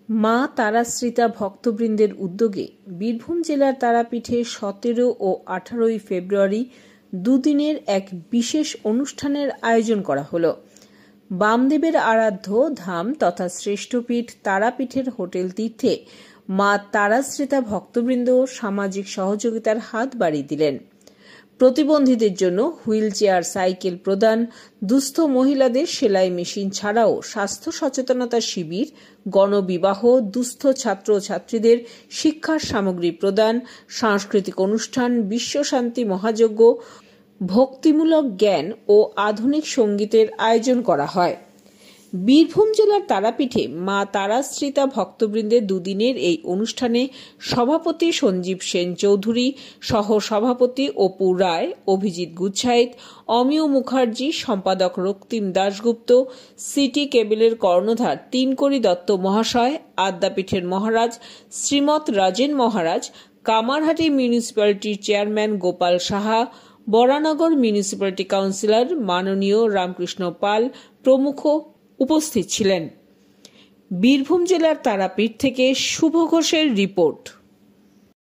মা তারাশ্রিতা ভক্তবৃন্দের উদ্যোগে বীরভূম জেলার তারাপীঠে 17 ও 18 ফেব্রুয়ারি দুদিনের এক বিশেষ অনুষ্ঠানের আয়োজন করা হলো। বামদেবের আরাধ্য ধাম তথা শ্রেষ্ঠপীঠ তারাপীঠের হোটেল তীর্থে মা তারাশ্রিতা ভক্তবৃন্দ সামাজিক সহযোগিতার হাত বাড়িয়ে দিলেন। প্রতিবন্ধীদের জন্য হুইল চেয়ার সাইকেল প্রদান, দুস্থ মহিলাদের সেলাই মেশিন ছাড়াও স্বাস্থ্য সচেতনতা শিবির, গণবিবাহ, দুস্থ ছাত্র ও ছাত্রীদের শিক্ষার সামগ্রী প্রদান, সাংস্কৃতিক অনুষ্ঠান, বিশ্বশান্তি মহাযজ্ঞ, ভক্তিমূলক জ্ঞান ও আধুনিক সঙ্গীতের আয়োজন করা হয়। বীরভূম জেলার তারাপীঠে মা তারাশ্রিতা ভক্তবৃন্দের দুদিনের এই অনুষ্ঠানে সভাপতি সঞ্জীব সেন চৌধুরী, সহ সভাপতি অপু রায়, অভিজিৎ গুচ্ছাইত, অমিয় মুখার্জি, সম্পাদক রক্তিম দাশগুপ্ত, সিটি কেবলের কর্ণধার তিনকড়ি দত্ত মহাশয়, আদ্যাপীঠের মহারাজ শ্রীমৎ রাজেন মহারাজ, কামারহাটি মিউনিসিপ্যালিটির chairman Gopal Saha, Baranagar municipality councillor মাননীয় রামকৃষ্ণ পাল প্রমুখ উপস্থিত ছিলেন। বীরভূম জেলার তারাপীঠ থেকে শুভ ঘোষের রিপোর্ট।